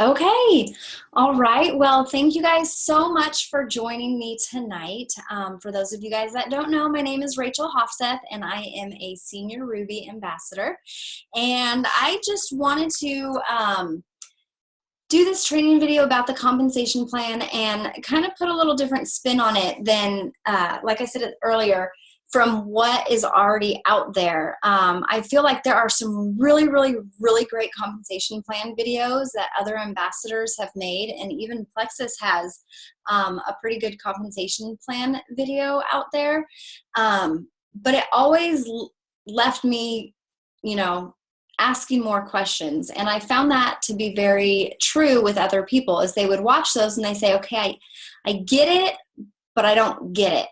Okay. All right. Well, thank you guys so much for joining me tonight. For those of you guys that don't know, my name is Rachel Hofseth, and I am a Senior Ruby Ambassador. And I just wanted to do this training video about the compensation plan and kind of put a little different spin on it than, like I said earlier, from what is already out there. I feel like there are some really, really, really great compensation plan videos that other ambassadors have made, and even Plexus has a pretty good compensation plan video out there. But it always left me, you know, asking more questions. And I found that to be very true with other people, is they would watch those and they say, okay, I get it, but I don't get it.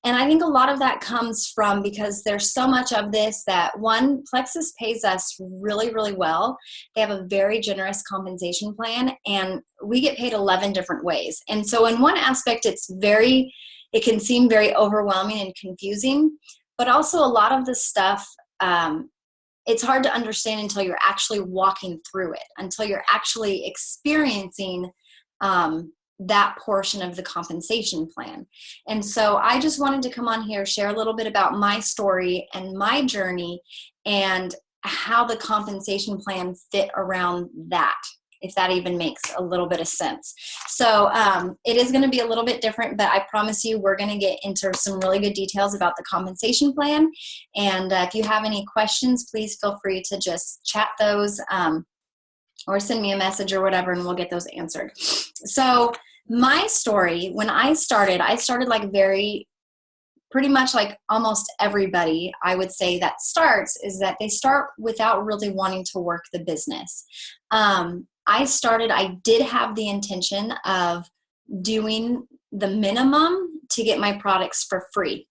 And I think a lot of that comes from because there's so much of this that, one, Plexus pays us really, really well. They have a very generous compensation plan, and we get paid 11 different ways. And so in one aspect, it can seem very overwhelming and confusing, but also a lot of the stuff, it's hard to understand until you're actually walking through it, until you're actually experiencing that portion of the compensation plan. And so I just wanted to come on here, share a little bit about my story and my journey and how the compensation plan fit around that, if that even makes a little bit of sense. So it is going to be a little bit different, but I promise you we're going to get into some really good details about the compensation plan. And if you have any questions, please feel free to just chat those or send me a message or whatever, and we'll get those answered. So my story, when I started like pretty much like almost everybody, I would say, that starts, is that they start without really wanting to work the business. I did have the intention of doing the minimum to get my products for free.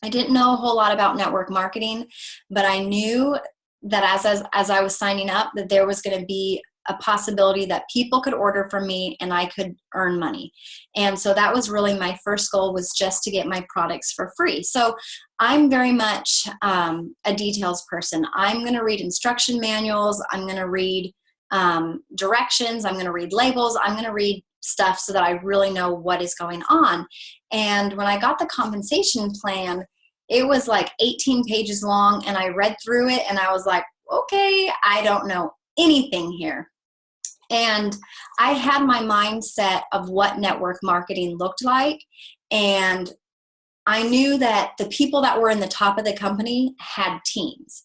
I didn't know a whole lot about network marketing, but I knew that as I was signing up, that there was going to be a possibility that people could order from me and I could earn money. And so that was really my first goal, was just to get my products for free. So I'm very much a details person. I'm going to read instruction manuals. I'm going to read directions. I'm going to read labels. I'm going to read stuff so that I really know what is going on. And when I got the compensation plan, it was like 18 pages long, and I read through it and I was like, okay, I don't know anything here. And I had my mindset of what network marketing looked like, and I knew that the people that were in the top of the company had teams.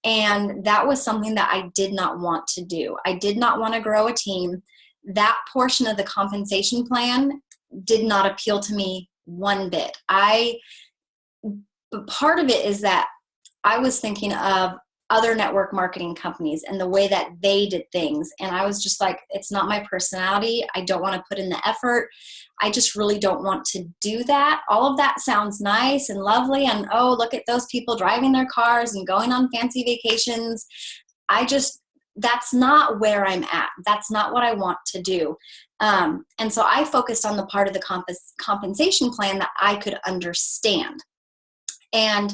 And that was something that I did not want to do. I did not want to grow a team. That portion of the compensation plan did not appeal to me one bit. But part of it is that I was thinking of other network marketing companies and the way that they did things. And I was just like, it's not my personality. I don't want to put in the effort. I just really don't want to do that. All of that sounds nice and lovely. And oh, look at those people driving their cars and going on fancy vacations. That's not where I'm at. That's not what I want to do. And so I focused on the part of the compensation plan that I could understand. And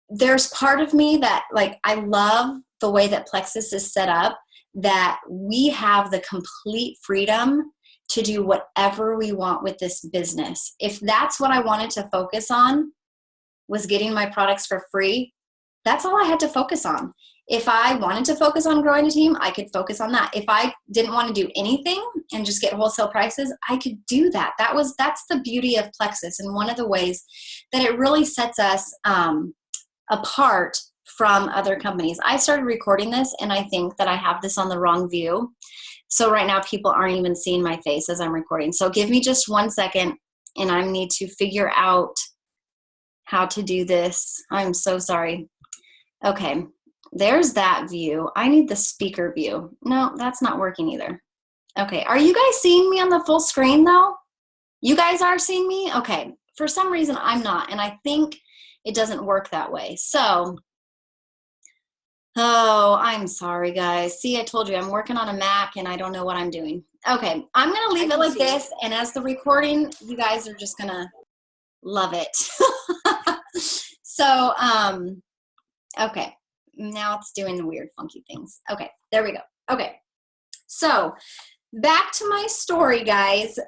there's part of me that, like, I love the way that Plexus is set up, that we have the complete freedom to do whatever we want with this business. If that's what I wanted to focus on, was getting my products for free, that's all I had to focus on. If I wanted to focus on growing a team, I could focus on that. If I didn't want to do anything and just get wholesale prices, I could do that. That's the beauty of Plexus, and one of the ways that it really sets us apart from other companies. I started recording this, and I think that I have this on the wrong view. So right now people aren't even seeing my face as I'm recording. So give me just 1 second, and I need to figure out how to do this. I'm so sorry. Okay, there's that view. I need the speaker view. No, that's not working either. Okay, are you guys seeing me on the full screen though? You guys are seeing me? Okay, for some reason I'm not, and I think it doesn't work that way. So, oh, I'm sorry guys. See, I told you I'm working on a Mac and I don't know what I'm doing. Okay, I'm gonna leave it like this, and as the recording, you guys are just gonna love it. So, okay, now it's doing the weird funky things. Okay, there we go. Okay, So back to my story, guys.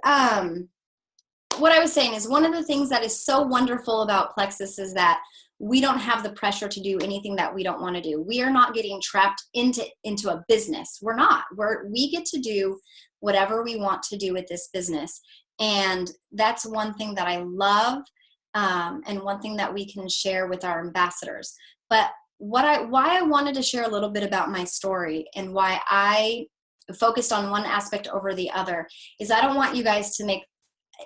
What I was saying is one of the things that is so wonderful about Plexus is that we don't have the pressure to do anything that we don't want to do. We are not getting trapped into a business. We're not. We get to do whatever we want to do with this business. And that's one thing that I love, and one thing that we can share with our ambassadors. But why I wanted to share a little bit about my story and why I focused on one aspect over the other is I don't want you guys to make,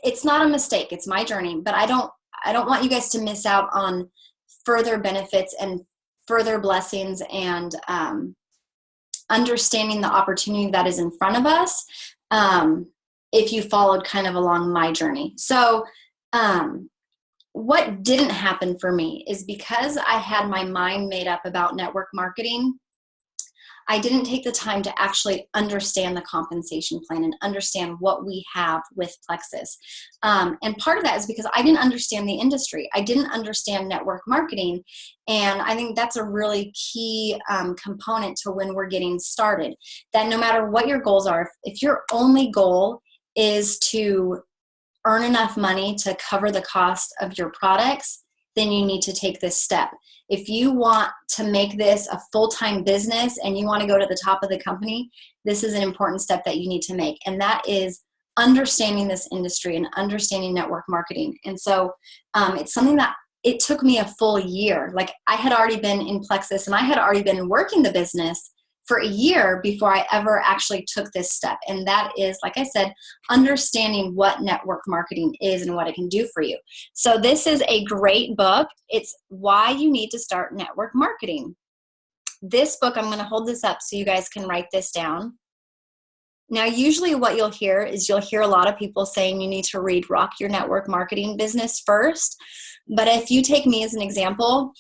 it's not a mistake, it's my journey, but I don't want you guys to miss out on further benefits and further blessings and understanding the opportunity that is in front of us, if you followed kind of along my journey. So what didn't happen for me is because I had my mind made up about network marketing, I didn't take the time to actually understand the compensation plan and understand what we have with Plexus. And part of that is because I didn't understand the industry. I didn't understand network marketing. And I think that's a really key component to when we're getting started. That no matter what your goals are, if your only goal is to earn enough money to cover the cost of your products, then you need to take this step. If you want to make this a full-time business and you want to go to the top of the company, this is an important step that you need to make. And that is understanding this industry and understanding network marketing. And so it's something that it took me a full year. Like I had already been in Plexus and I had already been working the business for a year before I ever actually took this step. And that is, like I said, understanding what network marketing is and what it can do for you. So this is a great book. It's Why You Need to Start Network Marketing. This book, I'm going to hold this up so you guys can write this down. Now, usually what you'll hear is you'll hear a lot of people saying you need to read Rock Your Network Marketing Business first. But if you take me as an example,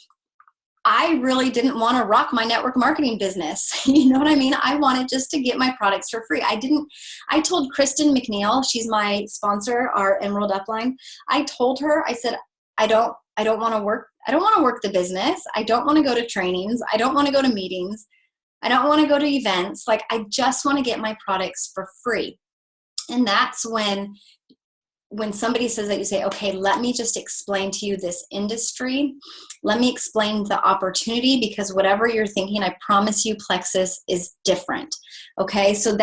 I really didn't want to rock my network marketing business. You know what I mean? I wanted just to get my products for free. I told Kristen McNeil, she's my sponsor, our Emerald Upline. I told her, I said, I don't want to work the business. I don't want to go to trainings. I don't want to go to meetings. I don't want to go to events. Like, I just want to get my products for free. And that's when somebody says that, you say, okay, let me just explain to you this industry. Let me explain the opportunity, because whatever you're thinking, I promise you Plexus is different. Okay, so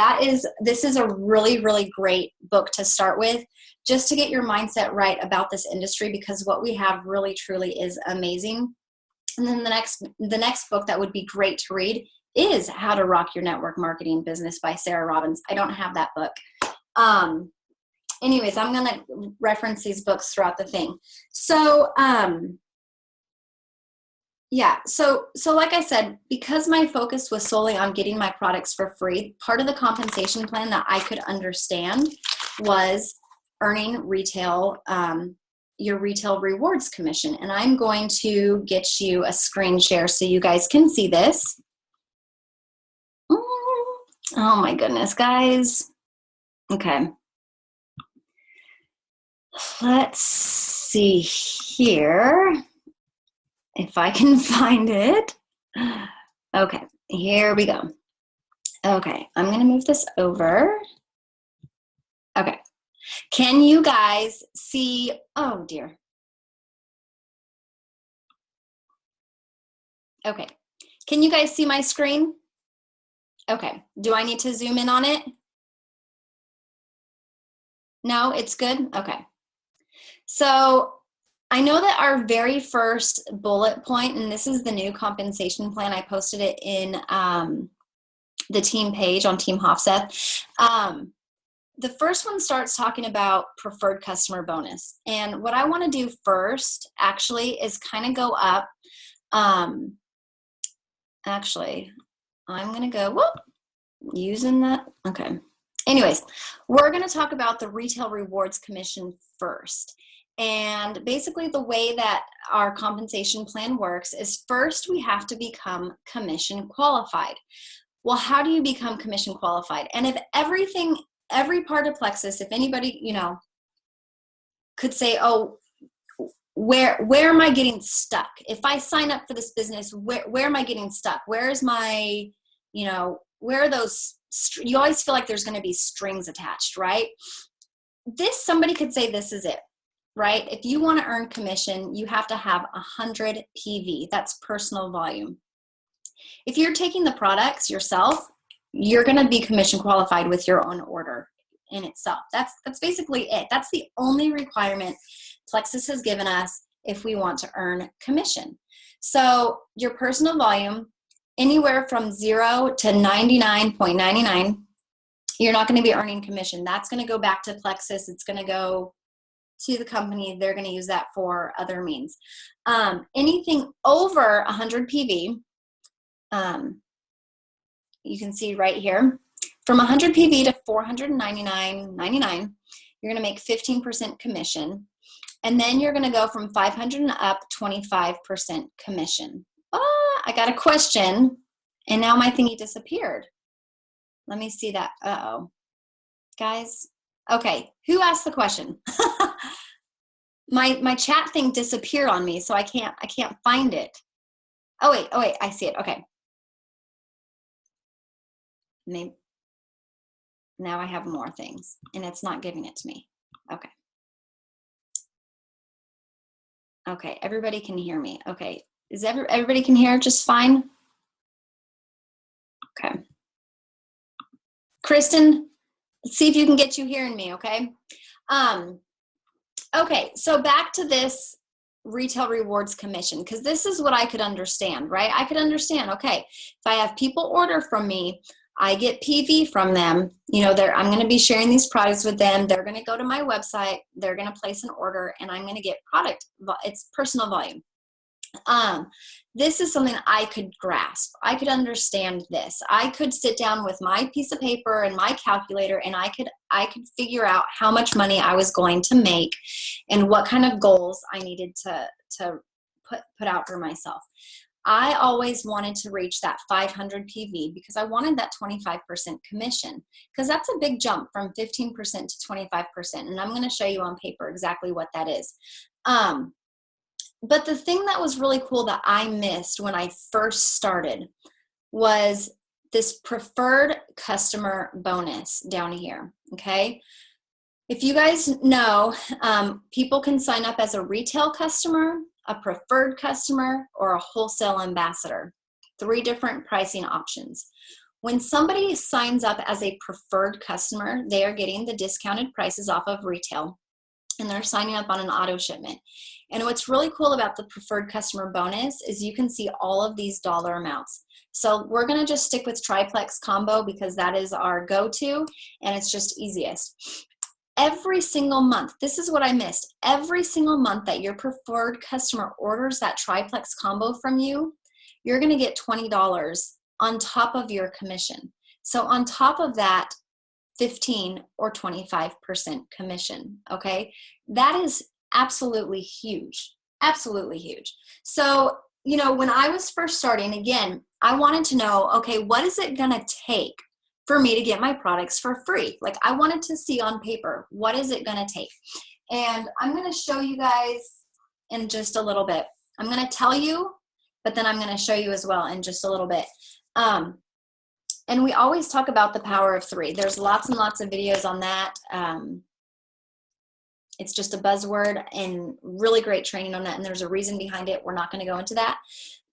this is a really, really great book to start with, just to get your mindset right about this industry, because what we have really, truly is amazing. And then the next book that would be great to read is How to Rock Your Network Marketing Business by Sarah Robbins. I don't have that book. Anyways, I'm going to reference these books throughout the thing. So, yeah, so like I said, because my focus was solely on getting my products for free, part of the compensation plan that I could understand was earning your retail rewards commission. And I'm going to get you a screen share so you guys can see this. Oh my goodness, guys. Okay. Let's see here if I can find it. Okay, here we go. Okay, I'm going to move this over. Okay, can you guys see? Oh dear. Okay, can you guys see my screen? Okay, do I need to zoom in on it? No, it's good? Okay. So I know that our very first bullet point, and this is the new compensation plan, I posted it in the team page on Team Hofseth. The first one starts talking about preferred customer bonus. And what I want to do first actually is kind of go up. Actually, I'm going to go, using that. Okay. Anyways, we're going to talk about the retail rewards commission first. And basically the way that our compensation plan works is first we have to become commission qualified. Well, how do you become commission qualified? And if every part of Plexus, if anybody, could say, oh, where am I getting stuck? If I sign up for this business, where am I getting stuck? Where is my, where are those you always feel like there's going to be strings attached, right? Somebody could say this is it, right? If you want to earn commission, you have to have 100 PV. That's personal volume. If you're taking the products yourself, you're going to be commission qualified with your own order in itself. That's basically it. That's the only requirement Plexus has given us if we want to earn commission. So your personal volume, anywhere from 0 to 99.99, you're not going to be earning commission. That's going to go back to Plexus. It's going to go to the company. They're going to use that for other means. Anything over 100 PV, you can see right here, from 100 PV to $499.99, you're going to make 15% commission. And then you're going to go from 500 and up, 25% commission. I got a question, and now my thingy disappeared. Let me see that. Uh-oh. Guys. Okay. Who asked the question? My chat thing disappeared on me, so I can't find it. Oh wait, I see it. Okay. Maybe now I have more things, and it's not giving it to me. Okay. Okay, everybody can hear me. Okay. Is everybody can hear just fine? Okay. Kristen, let's see if you can get you hearing me, okay? Okay, so back to this retail rewards commission, because this is what I could understand, right? I could understand, okay, if I have people order from me, I get PV from them, you know, I'm going to be sharing these products with them. They're going to go to my website, they're going to place an order, and I'm going to get product. It's personal volume. This is something I could grasp. I could understand this. I could sit down with my piece of paper and my calculator, and I could figure out how much money I was going to make and what kind of goals I needed to put out for myself. I always wanted to reach that 500 PV because I wanted that 25% commission, because that's a big jump from 15% to 25%. And I'm going to show you on paper exactly what that is. But the thing that was really cool that I missed when I first started was this preferred customer bonus down here, okay? If you guys know, people can sign up as a retail customer, a preferred customer, or a wholesale ambassador. 3 different pricing options. When somebody signs up as a preferred customer, they are getting the discounted prices off of retail, and they're signing up on an auto shipment. And what's really cool about the preferred customer bonus is you can see all of these dollar amounts. So we're going to just stick with triplex combo because that is our go-to, and it's just easiest. Every single month, this is what I missed. Every single month that your preferred customer orders that triplex combo from you, you're going to get $20 on top of your commission. So on top of that, 15 or 25% commission, okay? That is absolutely huge, absolutely huge. So, you know, when I was first starting, again, I wanted to know, okay, what is it gonna take for me to get my products for free? Like, I wanted to see on paper, what is it gonna take? And I'm gonna show you guys in just a little bit. I'm gonna tell you, but then I'm gonna show you as well in just a little bit. And we always talk about the power of 3. There's lots and lots of videos on that. It's just a buzzword and really great training on that. And there's a reason behind it. We're not going to go into that.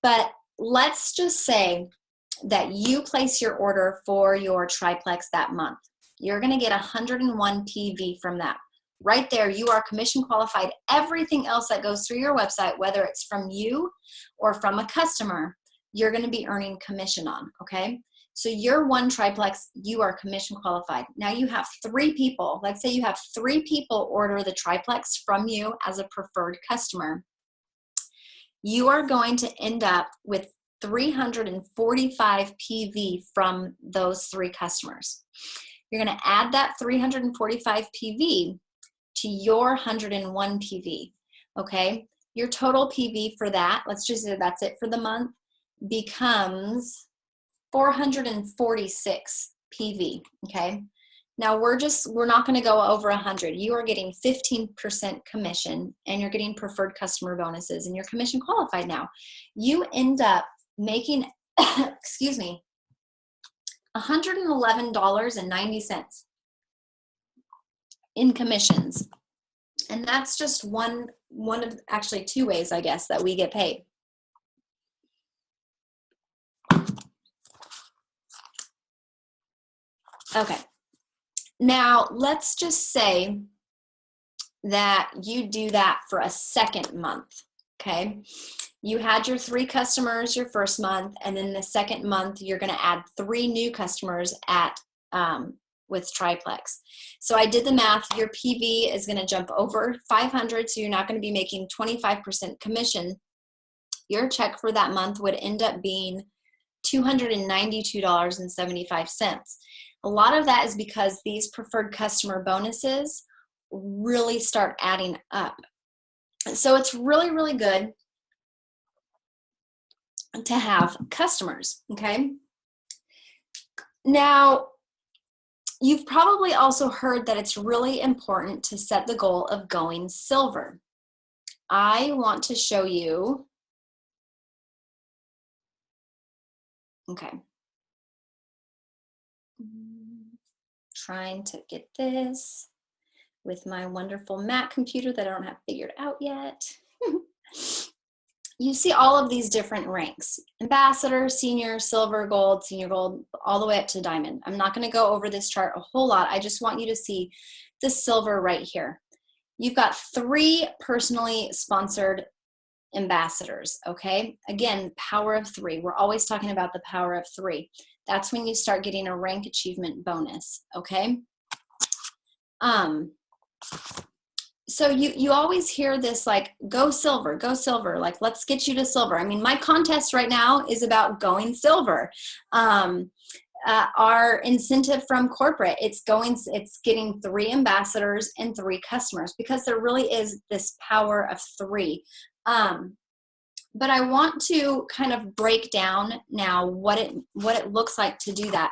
But let's just say that you place your order for your triplex that month. You're going to get 101 PV from that. Right there, you are commission qualified. Everything else that goes through your website, whether it's from you or from a customer, you're going to be earning commission on, okay? So your one triplex, you are commission qualified. Now you have 3 people. Let's say you have 3 people order the triplex from you as a preferred customer. You are going to end up with 345 PV from those 3 customers. You're going to add that 345 PV to your 101 PV, okay? Your total PV for that, let's just say that's it for the month, becomes 446 PV, okay? Now we're not gonna go over 100. You are getting 15% commission, and you're getting preferred customer bonuses, and you're commission qualified now. You end up making, excuse me, $111.90 in commissions. And that's just one of actually two ways, I guess, that we get paid. Okay. Now, let's just say that you do that for a second month, okay? You had your 3 customers your first month, and then the second month, you're gonna add 3 new customers at with Triplex. So I did the math. Your PV is gonna jump over 500, so you're not gonna be making 25% commission. Your check for that month would end up being $292.75. A lot of that is because these preferred customer bonuses really start adding up. So it's really, really good to have customers, okay? Now, you've probably also heard that it's really important to set the goal of going silver. I want to show you, okay. Trying to get this with my wonderful Mac computer that I don't have figured out yet. You see all of these different ranks: ambassador, senior, silver, gold, senior gold, all the way up to diamond. I'm not going to go over this chart a whole lot. I just want you to see the silver right here. You've got 3 personally sponsored ambassadors, okay? Again, power of 3. We're always talking about the power of 3. That's when you start getting a rank achievement bonus, okay? So you always hear this, like, go silver, like, let's get you to silver. I mean, my contest right now is about going silver. Our incentive from corporate, it's getting 3 ambassadors and 3 customers, because there really is this power of 3. But I want to kind of break down now what it looks like to do that.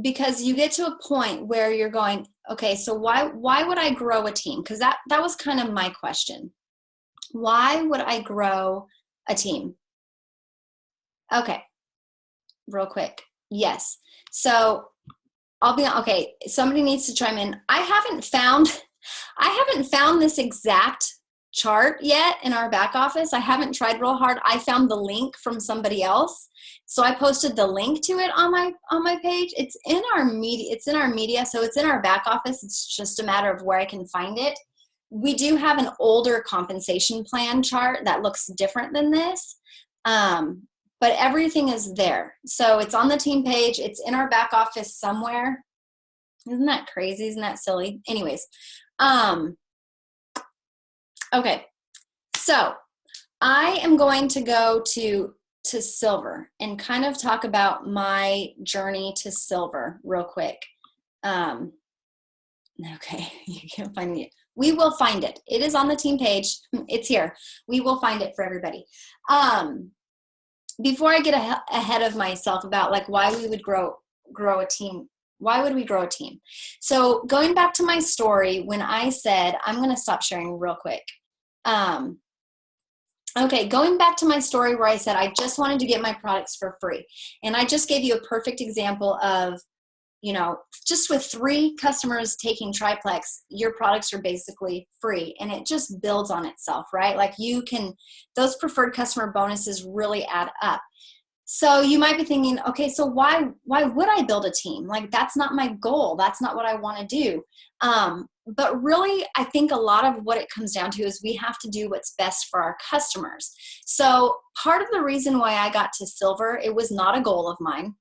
Because you get to a point where you're going, okay, so why would I grow a team? Because that was kind of my question. Why would I grow a team? Okay, real quick. Yes. So okay, somebody needs to chime in. I haven't found this exact chart yet in our back office. I haven't tried real hard. I found the link from somebody else, so I posted the link to it on my page. It's in our media. So it's in our back office. It's just a matter of where I can find it. We do have an older compensation plan chart that looks different than this, but everything is there. So it's on the team page. It's in our back office somewhere. Isn't that crazy? Isn't that silly? Anyways, okay, so I am going to go to silver and kind of talk about my journey to silver real quick. Okay, you can't find it. We will find it. It is on the team page. It's here. We will find it for everybody. Before I get ahead of myself about like why we would grow a team, why would we grow a team? So going back to my story, when I said, I'm going to stop sharing real quick. Okay, going back to my story where I said I just wanted to get my products for free. And I just gave you a perfect example of, you know, just with 3 customers taking Triplex, your products are basically free, and it just builds on itself, right? Like those preferred customer bonuses really add up. So you might be thinking, okay, so why would I build a team? Like, that's not my goal. That's not what I want to do. But really, I think a lot of what it comes down to is we have to do what's best for our customers. So part of the reason why I got to silver, it was not a goal of mine.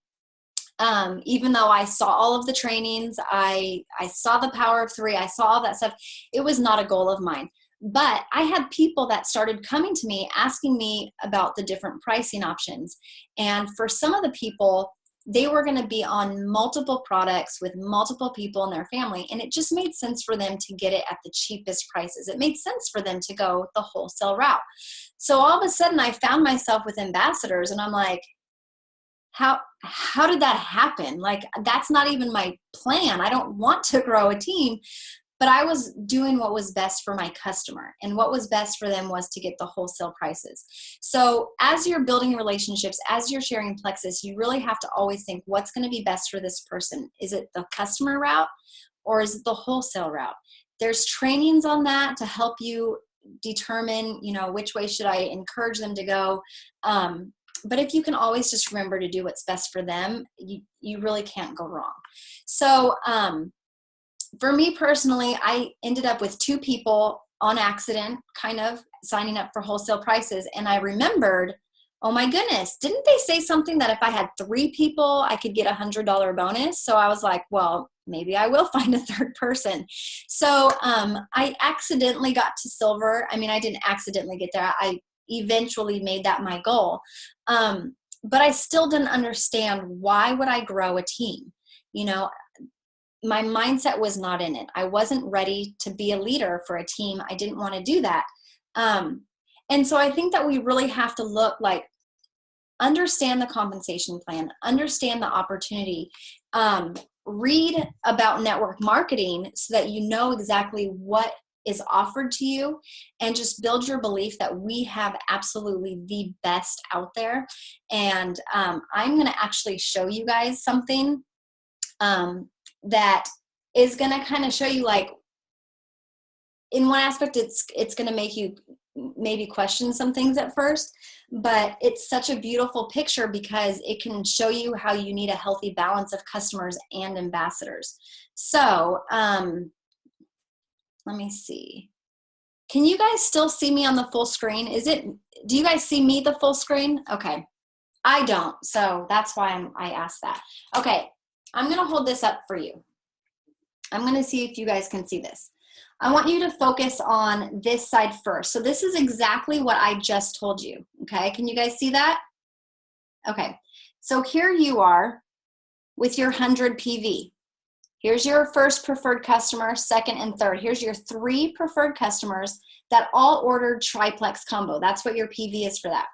Even though I saw all of the trainings, I saw the power of 3, I saw all that stuff, it was not a goal of mine. But I had people that started coming to me asking me about the different pricing options. And for some of the people, they were going to be on multiple products with multiple people in their family. And it just made sense for them to get it at the cheapest prices. It made sense for them to go the wholesale route. So all of a sudden I found myself with ambassadors, and I'm like, how did that happen? Like, that's not even my plan. I don't want to grow a team. but I was doing what was best for my customer, and what was best for them was to get the wholesale prices. So as you're building relationships, as you're sharing Plexus, you really have to always think, what's going to be best for this person? Is it the customer route or is it the wholesale route? There's trainings on that to help you determine, which way should I encourage them to go. But if you can always just remember to do what's best for them, you really can't go wrong. So for me personally, I ended up with 2 people on accident kind of signing up for wholesale prices. And I remembered, oh my goodness, didn't they say something that if I had 3 people, I could get a $100 bonus? So I was like, well, maybe I will find a 3rd person. So I accidentally got to silver. I mean, I didn't accidentally get there. I eventually made that my goal. But I still didn't understand, why would I grow a team? My mindset was not in it. I wasn't ready to be a leader for a team. I didn't want to do that. And so I think that we really have to understand the compensation plan, understand the opportunity, read about network marketing so that you know exactly what is offered to you, and just build your belief that we have absolutely the best out there. And I'm going to actually show you guys something that is going to kind of show you, in one aspect, it's going to make you maybe question some things at first, but it's such a beautiful picture because it can show you how you need a healthy balance of customers and ambassadors. So let me see. Can you guys still see me on the full screen? Do you guys see me the full screen? Okay. I don't, so that's why I asked that. Okay, I'm going to hold this up for you. I'm going to see if you guys can see this. I want you to focus on this side first. So this is exactly what I just told you, okay? Can you guys see that? Okay, so here you are with your 100 PV. Here's your first preferred customer, second and third. Here's your 3 preferred customers that all ordered triplex combo. That's what your PV is for that.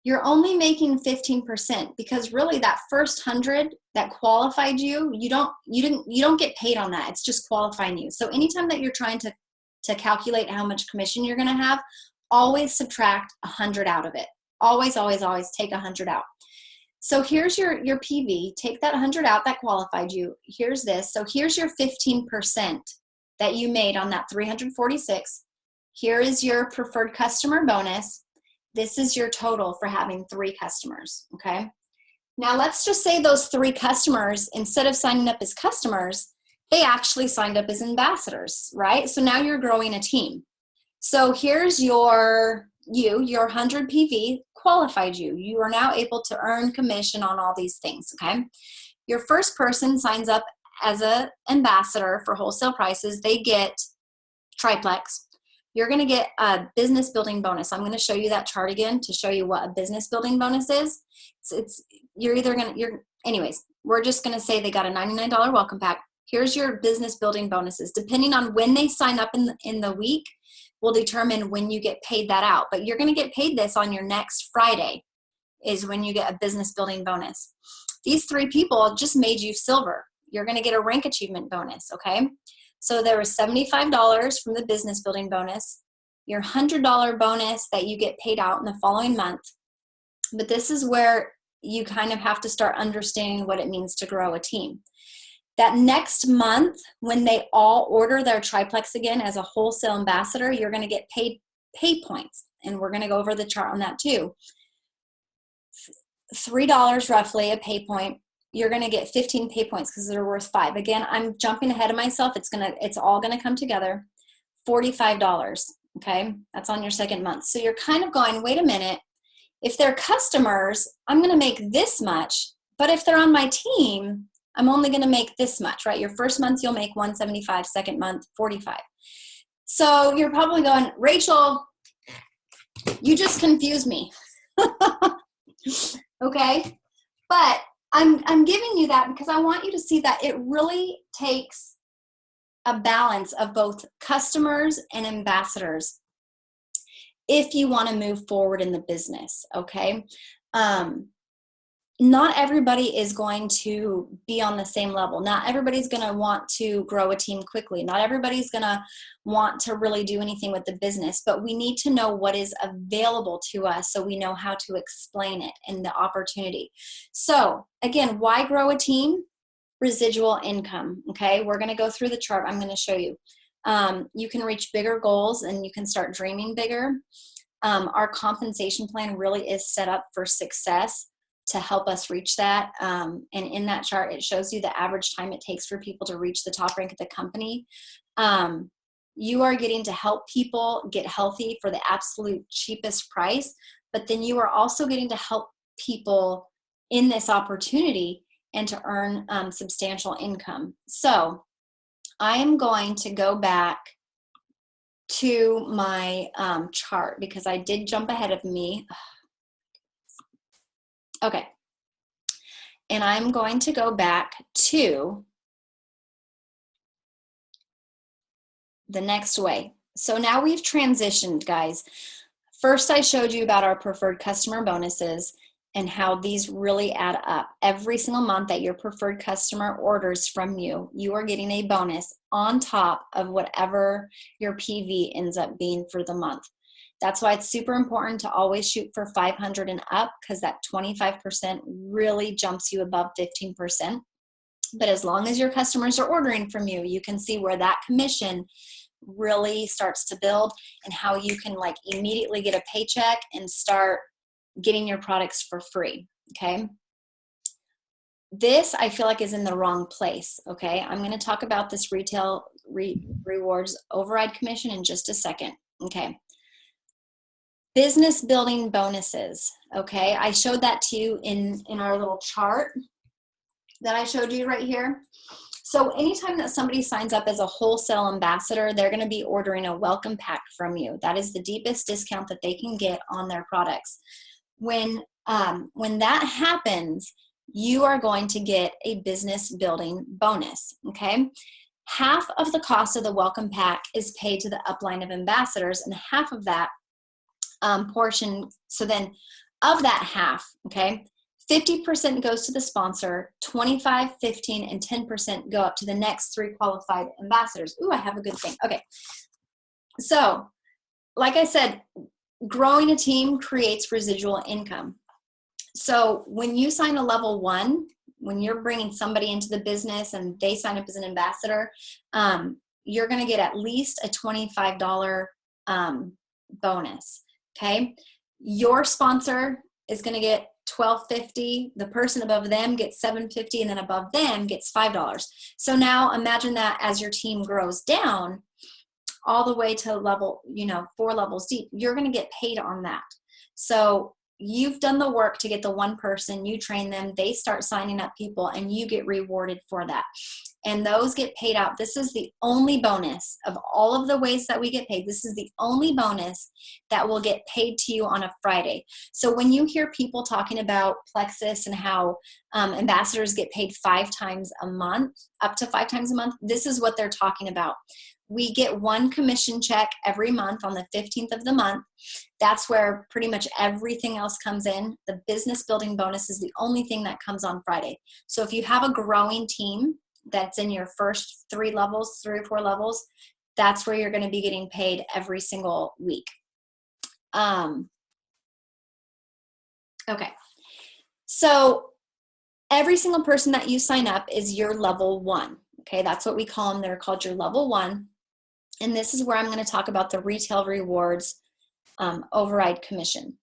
You're only making 15% because really that first 100 that qualified you, you don't get paid on that. It's just qualifying you. So anytime that you're trying to calculate how much commission you're going to have, always subtract 100 out of it. Always, always, always take 100 out. So here's your PV. Take that 100 out that qualified you. Here's this. So here's your 15% that you made on that 346. Here is your preferred customer bonus. This is your total for having 3 customers, okay? Now let's just say those 3 customers, instead of signing up as customers, they actually signed up as ambassadors, right? So now you're growing a team. So here's your 100 PV qualified you. You are now able to earn commission on all these things, okay? Your first person signs up as an ambassador for wholesale prices. They get triplex. You're going to get a business building bonus. I'm going to show you that chart again to show you what a business building bonus is. Anyways, we're just going to say they got a $99 welcome pack. Here's your business building bonuses. Depending on when they sign up in the week, will determine when you get paid that out. But you're going to get paid this on your next Friday is when you get a business building bonus. These 3 people just made you silver. You're going to get a rank achievement bonus, okay? So there was $75 from the business building bonus, your $100 bonus that you get paid out in the following month. But this is where you kind of have to start understanding what it means to grow a team. That next month, when they all order their triplex again as a wholesale ambassador, you're going to get paid pay points. And we're going to go over the chart on that too. $3 roughly a pay point. You're going to get 15 pay points because they're worth 5. Again, I'm jumping ahead of myself. It's all going to come together. $45. Okay. That's on your second month. So you're kind of going, wait a minute. If they're customers, I'm going to make this much, but if they're on my team, I'm only going to make this much, right? Your first month, you'll make 175, second month, 45. So you're probably going, Rachel, you just confused me. Okay. But I'm giving you that because I want you to see that it really takes a balance of both customers and ambassadors if you want to move forward in the business, okay? not everybody is going to be on the same level. Not everybody's going to want to grow a team quickly. Not everybody's going to want to really do anything with the business, but we need to know what is available to us so we know how to explain it and the opportunity. So again, why grow a team? Residual income. Okay, we're going to go through the chart. I'm going to show you. You can reach bigger goals and you can start dreaming bigger. Our compensation plan really is set up for success to help us reach that. And in that chart, it shows you the average time it takes for people to reach the top rank of the company. You are getting to help people get healthy for the absolute cheapest price, but then you are also getting to help people in this opportunity and to earn substantial income. So I am going to go back to my chart because I did jump ahead of me. Okay. And I'm going to go back to the next way. So now we've transitioned, guys. First, I showed you about our preferred customer bonuses and how these really add up. Every single month that your preferred customer orders from you, you are getting a bonus on top of whatever your PV ends up being for the month. That's why it's super important to always shoot for 500 and up, because that 25% really jumps you above 15%. But as long as your customers are ordering from you, you can see where that commission really starts to build and how you can like immediately get a paycheck and start getting your products for free. Okay. This I feel like is in the wrong place. Okay. I'm going to talk about this retail rewards override commission in just a second. Okay. Business building bonuses. Okay. I showed that to you in our little chart that I showed you right here. So anytime that somebody signs up as a wholesale ambassador, they're going to be ordering a welcome pack from you. That is the deepest discount that they can get on their products. When that happens, you are going to get a business building bonus, okay? Half of the cost of the welcome pack is paid to the upline of ambassadors, and half of that portion, so then of that half, okay, 50% goes to the sponsor, 25, 15, and 10% go up to the next 3 qualified ambassadors. Ooh, I have a good thing. Okay. So, like I said, growing a team creates residual income. So when you sign a level 1, when you're bringing somebody into the business and they sign up as an ambassador, you're going to get at least a $25 bonus. Okay. Your sponsor is going to get $12.50. The person above them gets $7.50, and then above them gets $5. So now imagine that as your team grows down all the way to level, 4 levels deep, you're going to get paid on that. So you've done the work to get the one person, you train them, they start signing up people, and you get rewarded for that. And those get paid out. This is the only bonus of all of the ways that we get paid. This is the only bonus that will get paid to you on a Friday. So when you hear people talking about Plexus and how ambassadors get paid 5 times a month, up to 5 times a month, this is what they're talking about. We get one commission check every month on the 15th of the month. That's where pretty much everything else comes in. The business building bonus is the only thing that comes on Friday. So if you have a growing team that's in your first 3 levels, 3 or 4 levels, that's where you're going to be getting paid every single week. Okay. So every single person that you sign up is your level 1. Okay. That's what we call them. They're called your level 1. And this is where I'm going to talk about the retail rewards override commission.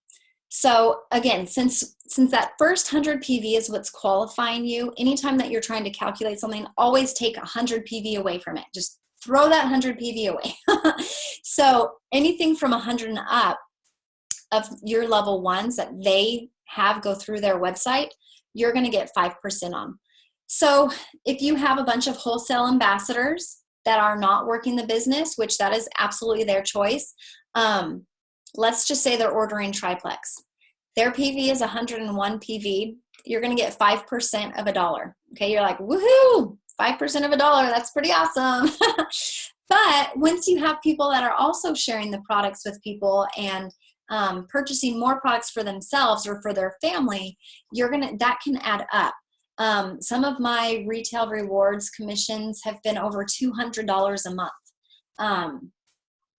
So again, since that first 100 PV is what's qualifying you, anytime that you're trying to calculate something, always take 100 PV away from it. Just throw that 100 PV away. So anything from 100 and up of your level 1s that they have go through their website, you're going to get 5% on. So if you have a bunch of wholesale ambassadors that are not working the business, which that is absolutely their choice, let's just say they're ordering triplex. Their PV is 101 PV. You're going to get 5% of $1. Okay, you're like, woohoo, 5% of $1. That's pretty awesome. But once you have people that are also sharing the products with people and purchasing more products for themselves or for their family, that can add up. Some of my retail rewards commissions have been over $200 a month.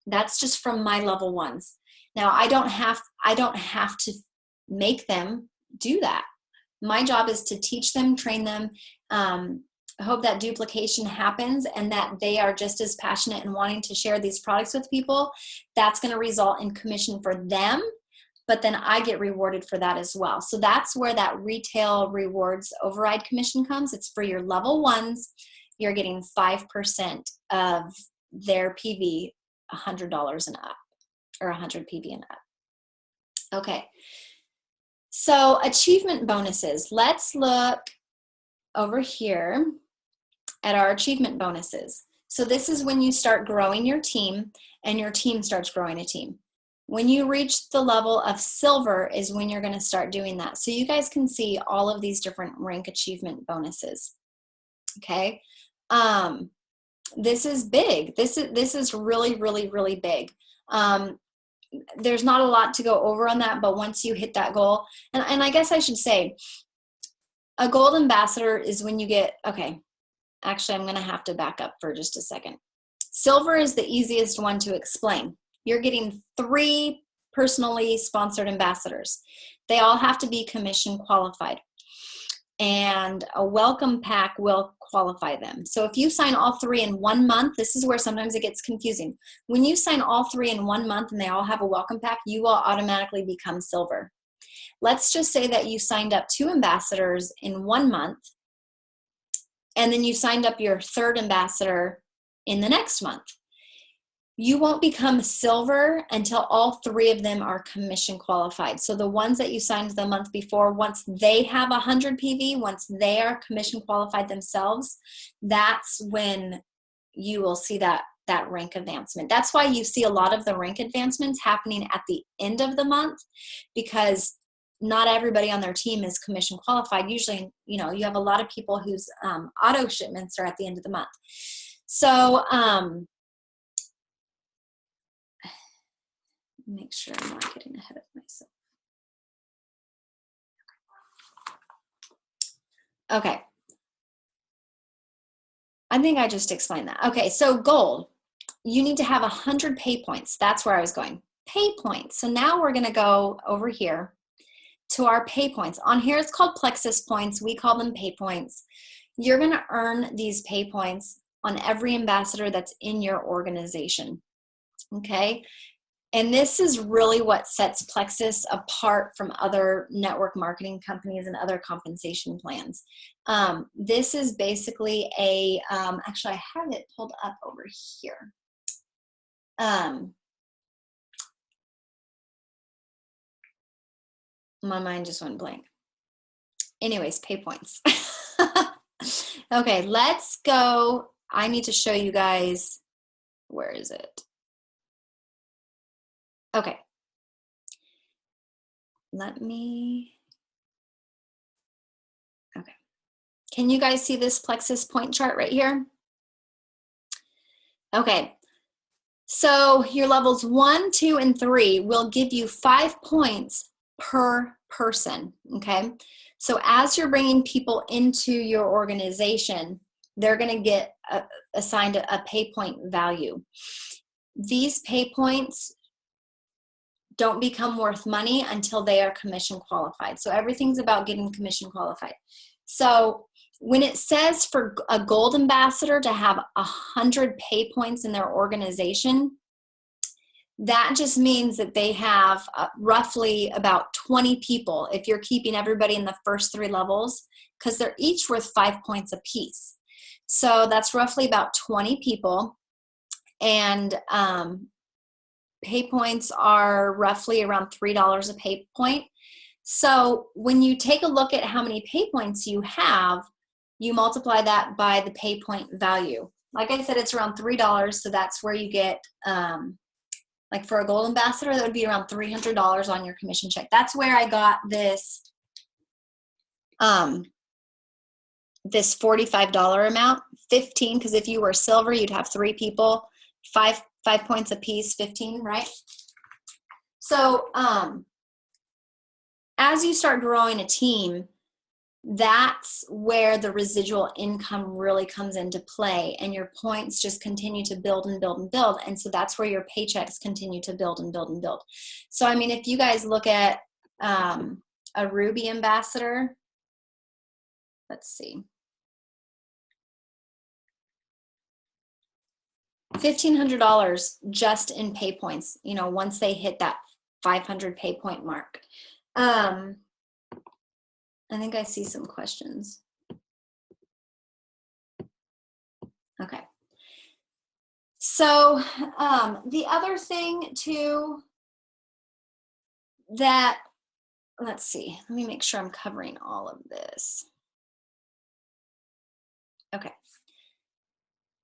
That's just from my level ones. Now I don't have to make them do that. My job is to teach them, train them, hope that duplication happens and that they are just as passionate and wanting to share these products with people. That's going to result in commission for them, but then I get rewarded for that as well. So that's where that retail rewards override commission comes. It's for your level ones. You're getting 5% of their PV, $100 and up, or 100 PV and up. Okay. So achievement bonuses. Let's look over here at our achievement bonuses. So this is when you start growing your team and your team starts growing a team. When you reach the level of silver is when you're going to start doing that. So you guys can see all of these different rank achievement bonuses. Okay. This is big. This is really, really, really big. There's not a lot to go over on that, but once you hit that goal, and I guess I should say, a gold ambassador is when you get, okay, actually I'm going to have to back up for just a second. Silver is the easiest one to explain. You're getting 3 personally sponsored ambassadors. They all have to be commission qualified, and a welcome pack will qualify them. So if you sign all 3 in 1 month, this is where sometimes it gets confusing. When you sign all 3 in 1 month and they all have a welcome pack, you will automatically become silver. Let's just say that you signed up 2 ambassadors in 1 month, and then you signed up your 3rd ambassador in the next month. You won't become silver until all 3 of them are commission qualified. So the ones that you signed the month before, once they have 100 PV, once they are commission qualified themselves, that's when you will see that rank advancement. That's why you see a lot of the rank advancements happening at the end of the month, because not everybody on their team is commission qualified. Usually, you have a lot of people whose auto shipments are at the end of the month. So, make sure I'm not getting ahead of myself. Okay. I think I just explained that. Okay, so gold, you need to have 100 pay points. That's where I was going. Pay points. So now we're going to go over here to our pay points. On here it's called Plexus points. We call them pay points. You're going to earn these pay points on every ambassador that's in your organization. Okay? And this is really what sets Plexus apart from other network marketing companies and other compensation plans. This is basically actually I have it pulled up over here. My mind just went blank. Anyways, pay points. Okay, let's go. I need to show you guys, where is it? Okay. Okay. Can you guys see this Plexus point chart right here? Okay. So your levels 1, 2, and 3 will give you 5 points per person, okay? So as you're bringing people into your organization, they're going to get assigned a pay point value. These pay points don't become worth money until they are commission qualified. So everything's about getting commission qualified. So when it says for a gold ambassador to have 100 pay points in their organization, that just means that they have roughly about 20 people if you're keeping everybody in the first 3 levels, because they're each worth 5 points apiece. So that's roughly about 20 people, and pay points are roughly around $3 a pay point. So when you take a look at how many pay points you have, you multiply that by the pay point value. Like I said, it's around $3, so that's where you get, like for a gold ambassador, that would be around $300 on your commission check. That's where I got this, this $45 amount, 15, because if you were silver, you'd have 3 people, 5 points a piece, 15, right? So as you start growing a team, that's where the residual income really comes into play, and your points just continue to build and build and build. And so that's where your paychecks continue to build and build and build. So, I mean, if you guys look at a Ruby ambassador, let's see, $1,500 just in pay points, you know, once they hit that 500 pay point mark. I think I see some questions. Okay. So the other thing too that, let's see, let me make sure I'm covering all of this. Okay.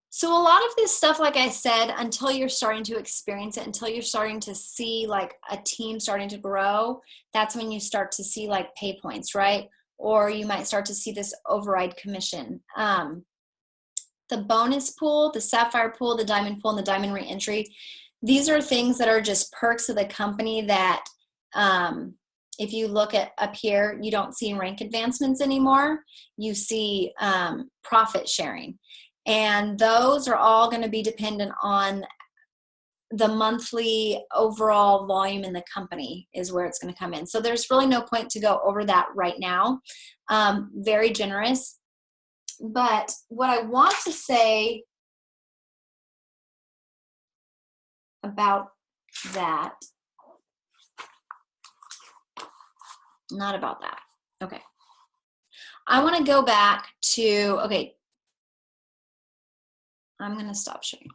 So a lot of this stuff, like I said, until you're starting to experience it, until you're starting to see like a team starting to grow, that's when you start to see like pay points, right? Or you might start to see this override commission. The bonus pool, the sapphire pool, the diamond pool, and the diamond reentry, these are things that are just perks of the company that if you look at up here, you don't see rank advancements anymore. You see profit sharing. And those are all going to be dependent on the monthly overall volume in the company is where it's going to come in. So there's really no point to go over that right now. Very generous. But what I want to say about that, not about that. Okay. I want to go back to, okay. I'm going to stop sharing.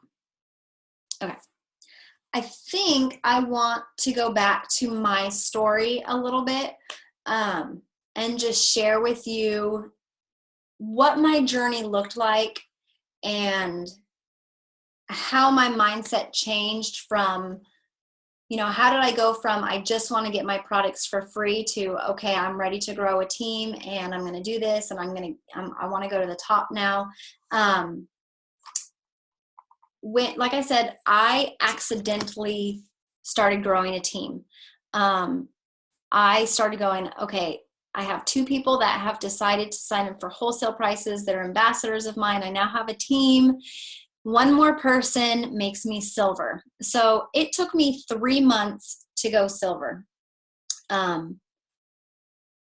Okay. I think I want to go back to my story a little bit and just share with you what my journey looked like and how my mindset changed from, you know, how did I go from I just want to get my products for free to, okay, I'm ready to grow a team and I'm going to do this and I want to go to the top now. When, like I said, I accidentally started growing a team. I started going, okay, I have 2 people that have decided to sign up for wholesale prices. They're ambassadors of mine. I now have a team. 1 more person makes me silver. So it took me 3 months to go silver. And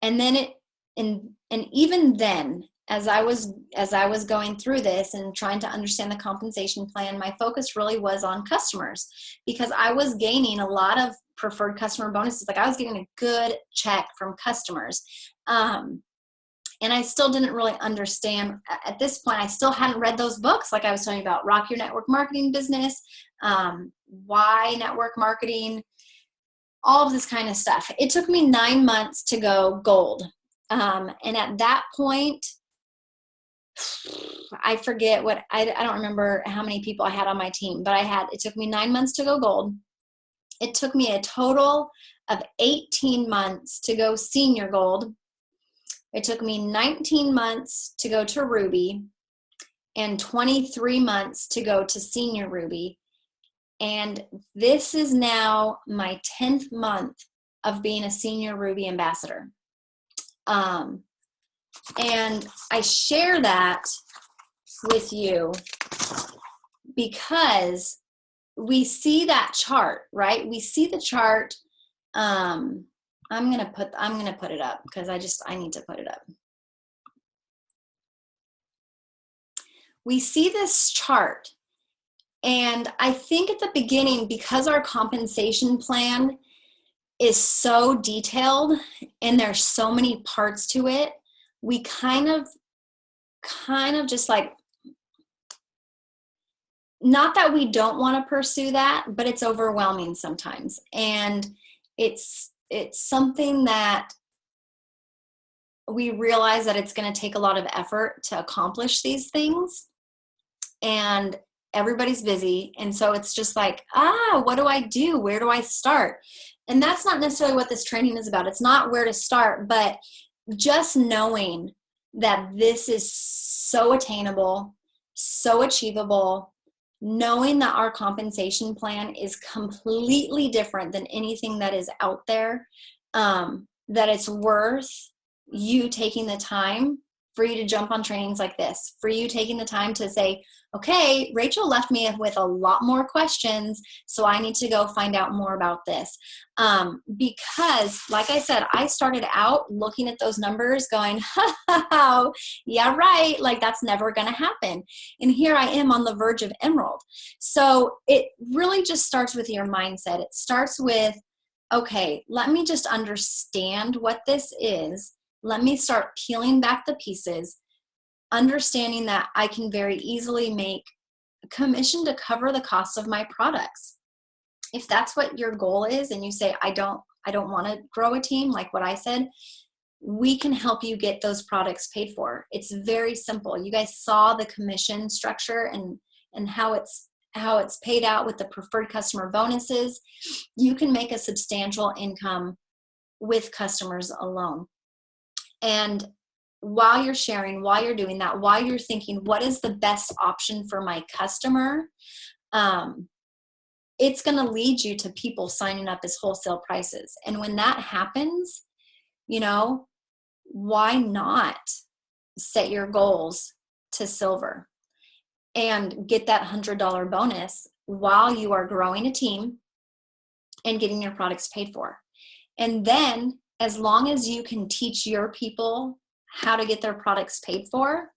then and even then, as I was going through this and trying to understand the compensation plan, my focus really was on customers because I was gaining a lot of preferred customer bonuses. Like I was getting a good check from customers. And I still didn't really understand at this point. I still hadn't read those books. Like I was telling you about Rock Your Network Marketing Business, Why Network Marketing, all of this kind of stuff. It took me 9 months to go gold. And at that point, I forget what, I don't remember how many people I had on my team, but it took me 9 months to go gold. It took me a total of 18 months to go senior gold. It took me 19 months to go to Ruby and 23 months to go to senior Ruby. And this is now my 10th month of being a senior Ruby ambassador. And I share that with you because we see that chart, right? We see the chart. I'm gonna put it up because I need to put it up. We see this chart, and I think at the beginning, because our compensation plan is so detailed and there's so many parts to it, we kind of just like, not that we don't want to pursue that, but it's overwhelming sometimes. And it's something that we realize that it's going to take a lot of effort to accomplish these things. And everybody's busy. And so it's just like, what do I do? Where do I start? And that's not necessarily what this training is about. It's not where to start, but just knowing that this is so attainable, so achievable, knowing that our compensation plan is completely different than anything that is out there, that it's worth you taking the time for you to jump on trainings like this, for you taking the time to say, okay, Rachel left me with a lot more questions, so I need to go find out more about this. Because like I said, I started out looking at those numbers going, oh, yeah, right, like that's never gonna happen. And here I am on the verge of Emerald. So it really just starts with your mindset. It starts with, okay, let me just understand what this is. Let me start peeling back the pieces, understanding that I can very easily make a commission to cover the cost of my products. If that's what your goal is and you say, I don't want to grow a team, like what I said, we can help you get those products paid for. It's very simple. You guys saw the commission structure and how it's paid out with the preferred customer bonuses. You can make a substantial income with customers alone. And while you're sharing, while you're doing that, while you're thinking, what is the best option for my customer? It's going to lead you to people signing up as wholesale prices. And when that happens, why not set your goals to silver and get that $100 bonus while you are growing a team and getting your products paid for? And then as long as you can teach your people how to get their products paid for,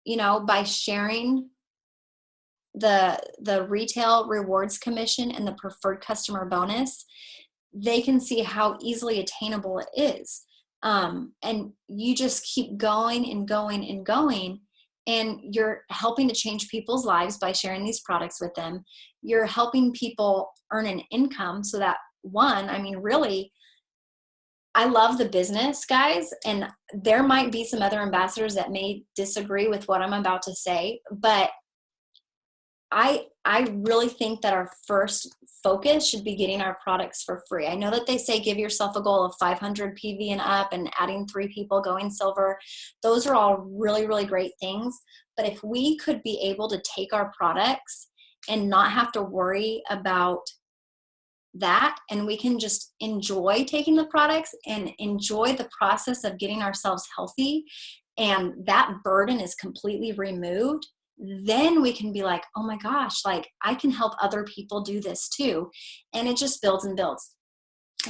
by sharing the retail rewards commission and the preferred customer bonus, they can see how easily attainable it is. And you just keep going and going and going, and you're helping to change people's lives by sharing these products with them. You're helping people earn an income so that really, I love the business, guys, and there might be some other ambassadors that may disagree with what I'm about to say, but I really think that our first focus should be getting our products for free. I know that they say give yourself a goal of 500 PV and up and adding 3 people going silver. Those are all really, really great things. But if we could be able to take our products and not have to worry about that, and we can just enjoy taking the products and enjoy the process of getting ourselves healthy, and that burden is completely removed, then we can be like, oh my gosh, like I can help other people do this too. And it just builds and builds.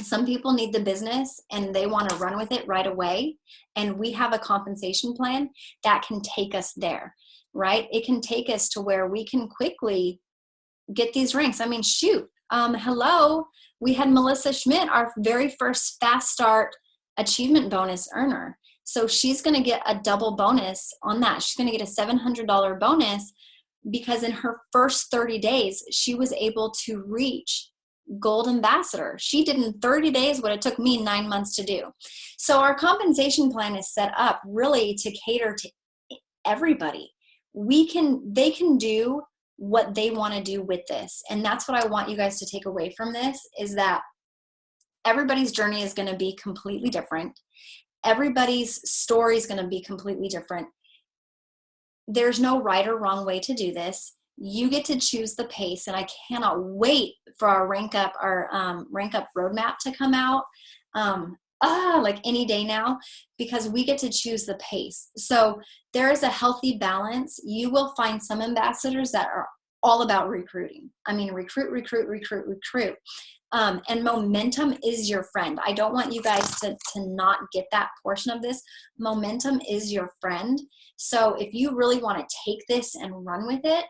Some people need the business and they want to run with it right away. And we have a compensation plan that can take us there, right? It can take us to where we can quickly get these ranks. I mean, shoot. Hello, we had Melissa Schmidt, our very first Fast Start achievement bonus earner. So she's going to get a double bonus on that. She's going to get a $700 bonus because in her first 30 days, she was able to reach Gold Ambassador. She did in 30 days what it took me 9 months to do. So our compensation plan is set up really to cater to everybody. They can do what they want to do with this. And that's what I want you guys to take away from this, is that everybody's journey is going to be completely different. Everybody's story is going to be completely different. There's no right or wrong way to do this. You get to choose the pace, and I cannot wait for our rank up roadmap to come out. Like any day now, because we get to choose the pace. So there is a healthy balance. You will find some ambassadors that are all about recruiting. I mean, recruit. And momentum is your friend. I don't want you guys to not get that portion of this. Momentum is your friend. So if you really want to take this and run with it,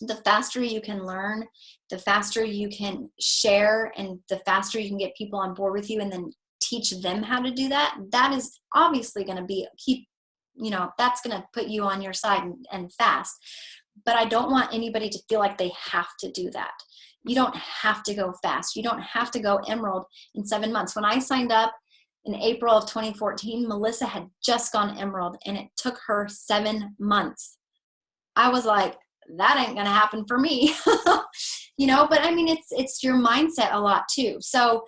the faster you can learn, the faster you can share, and the faster you can get people on board with you and then teach them how to do that, that is obviously going to that's going to put you on your side and fast. But I don't want anybody to feel like they have to do that. You don't have to go fast. You don't have to go Emerald in 7 months. When I signed up in April of 2014, Melissa had just gone Emerald and it took her 7 months. I was like, that ain't going to happen for me. But I mean, it's your mindset a lot too. So,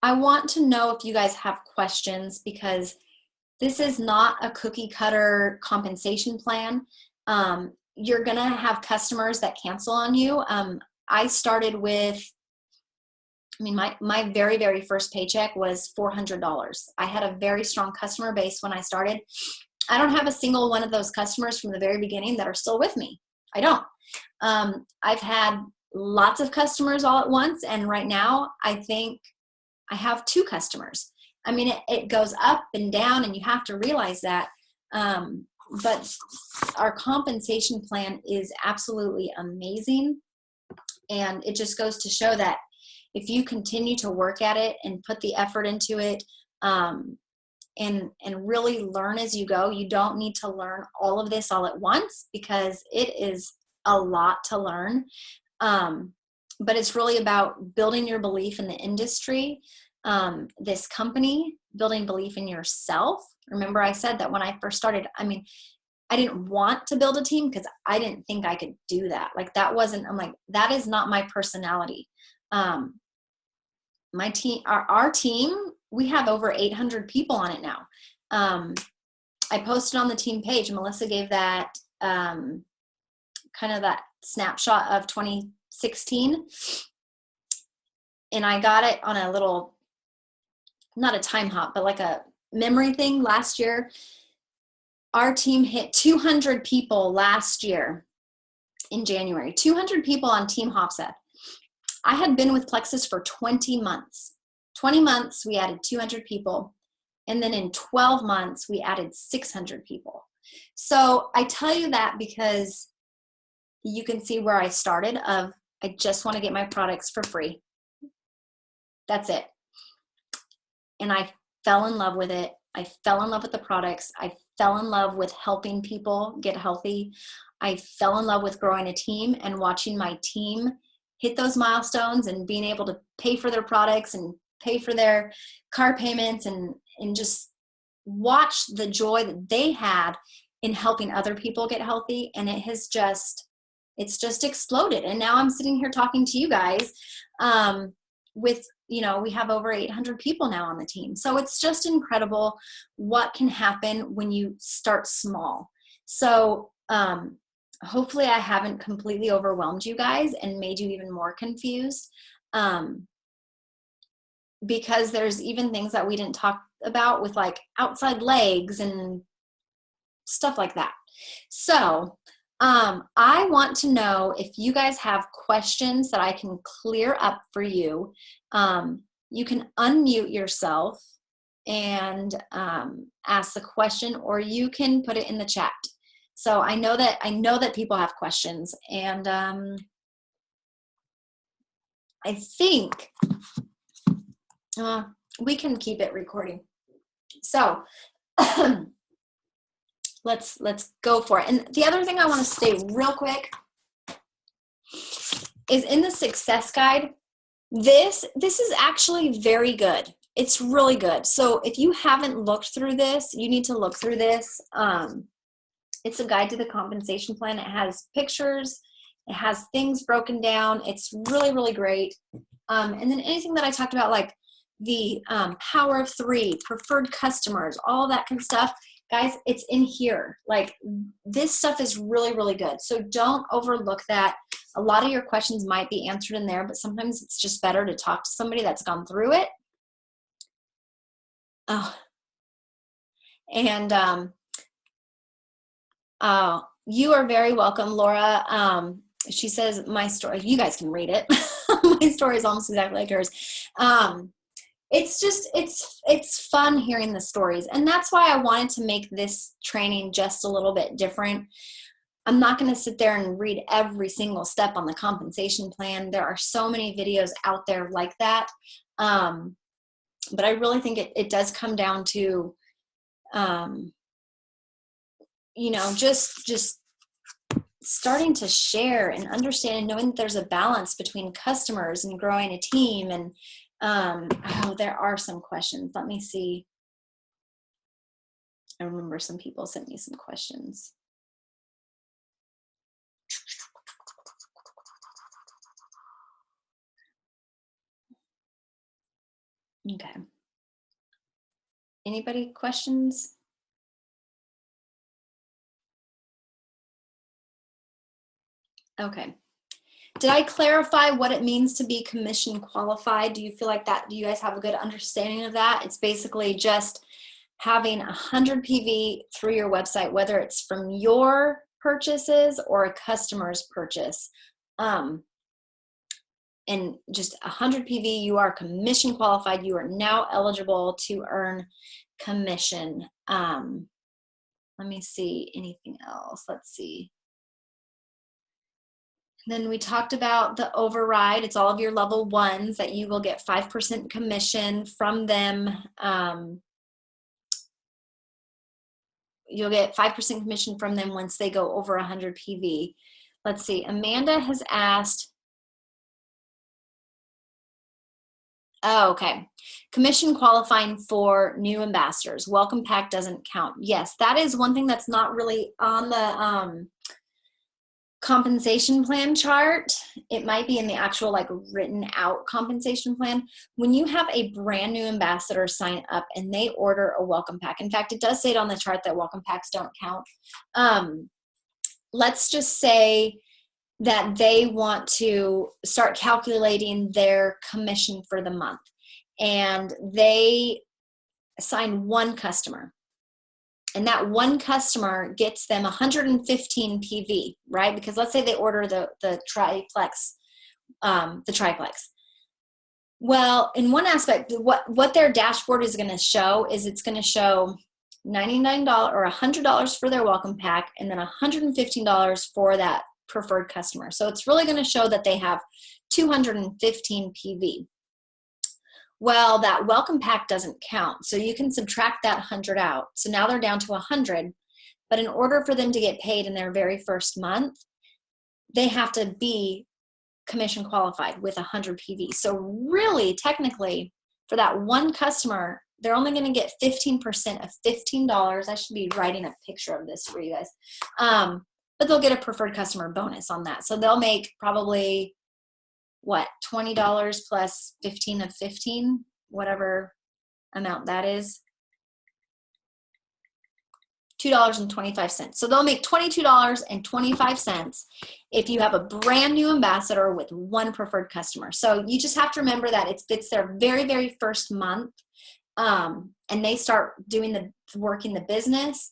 I want to know if you guys have questions, because this is not a cookie cutter compensation plan. You're gonna have customers that cancel on you. I started with, I mean, my very, very first paycheck was $400. I had a very strong customer base when I started. I don't have a single one of those customers from the very beginning that are still with me. I don't. I've had lots of customers all at once, and right now I think I have 2 customers. I mean, it goes up and down, and you have to realize that. But our compensation plan is absolutely amazing. And it just goes to show that if you continue to work at it and put the effort into it, and really learn as you go, you don't need to learn all of this all at once, because it is a lot to learn. But it's really about building your belief in the industry, this company, building belief in yourself. Remember, I said that when I first started, I mean, I didn't want to build a team because I didn't think I could do that. Like, that wasn't, I'm like, that is not my personality. My team, our team, we have over 800 people on it now. I posted on the team page. Melissa gave that kind of that snapshot of 2016. And I got it on a little, not a time hop, but like a memory thing last year. Our team hit 200 people last year in January, 200 people on Team Hofseth. I had been with Plexus for 20 months. 20 months, we added 200 people. And then in 12 months, we added 600 people. So I tell you that because you can see where I started of, I just want to get my products for free. That's it. And I fell in love with it. I fell in love with the products. I fell in love with helping people get healthy. I fell in love with growing a team and watching my team hit those milestones and being able to pay for their products and pay for their car payments, and just watch the joy that they had in helping other people get healthy. And it's just exploded. And now I'm sitting here talking to you guys with, you know, we have over 800 people now on the team. So it's just incredible what can happen when you start small. So hopefully I haven't completely overwhelmed you guys and made you even more confused, because there's even things that we didn't talk about with like outside legs and stuff like that. So I want to know if you guys have questions that I can clear up for you. You can unmute yourself and ask the question, or you can put it in the chat. So I know that people have questions, and I think we can keep it recording. So let's go for it. And the other thing I want to state real quick is, in the success guide, this is actually very good. It's really good. So if you haven't looked through this, you need to look through this. It's a guide to the compensation plan. It has pictures. It has things broken down. It's really, really great. And then anything that I talked about, like the power of 3, preferred customers, all that kind of stuff, guys, it's in here. Like, this stuff is really, really good. So don't overlook that. A lot of your questions might be answered in there, but sometimes it's just better to talk to somebody that's gone through it. Oh, and you are very welcome, Laura. She says, my story, you guys can read it. My story is almost exactly like hers. It's just, it's fun hearing the stories. And that's why I wanted to make this training just a little bit different. I'm not going to sit there and read every single step on the compensation plan. There are so many videos out there like that. But I really think it does come down to, you know, just starting to share and understand and knowing that there's a balance between customers and growing a team. And oh, there are some questions. Let me see. I remember some people sent me some questions. Okay. Anybody questions? Okay. Did I clarify what it means to be commission qualified? Do you feel like that? Do you guys have a good understanding of that? It's basically just having 100 PV through your website, whether it's from your purchases or a customer's purchase. And just 100 PV, you are commission qualified. You are now eligible to earn commission. Let me see anything else. Let's see. Then we talked about the override. It's all of your level ones that you will get 5% commission from them. You'll get 5% commission from them once they go over 100 PV. Let's see. Amanda has asked, oh, okay. Commission qualifying for new ambassadors. Welcome pack doesn't count. Yes, that is one thing that's not really on the compensation plan chart. It might be in the actual like written out compensation plan. When you have a brand new ambassador sign up and they order a welcome pack, in fact, it does say it on the chart that welcome packs don't count. Let's just say that they want to start calculating their commission for the month and they assign one customer. And that one customer gets them 115 PV, right? Because let's say they order the triplex, Well, in one aspect, what their dashboard is going to show is it's going to show $99 or $100 for their welcome pack, and then $115 for that preferred customer. So it's really going to show that they have 215 PV. Well, that welcome pack doesn't count. So you can subtract that 100 out. So now they're down to 100. But in order for them to get paid in their very first month, they have to be commission qualified with 100 PV. So really, technically, for that one customer, they're only going to get 15% of $15. I should be writing a picture of this for you guys. But they'll get a preferred customer bonus on that. So they'll make probably what, $20 plus 15 of 15, whatever amount that is, $2.25. So they'll make $22.25 if you have a brand new ambassador with one preferred customer. So you just have to remember that it's their very, very first month, and they start doing working the business.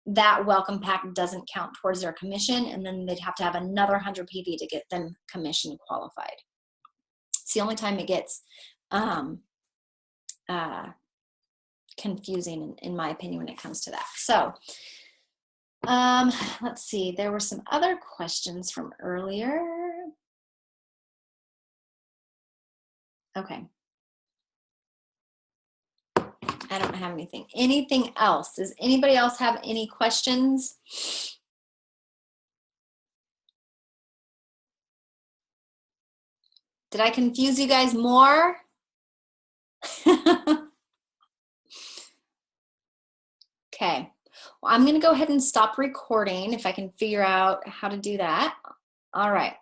That welcome pack doesn't count towards their commission, and then they'd have to have another 100 PV to get them commission qualified. It's the only time it gets confusing, in my opinion, when it comes to that. So let's see, there were some other questions from earlier. Okay. I don't have anything. Anything else? Does anybody else have any questions? Did I confuse you guys more? Okay. Well, I'm going to go ahead and stop recording if I can figure out how to do that. All right.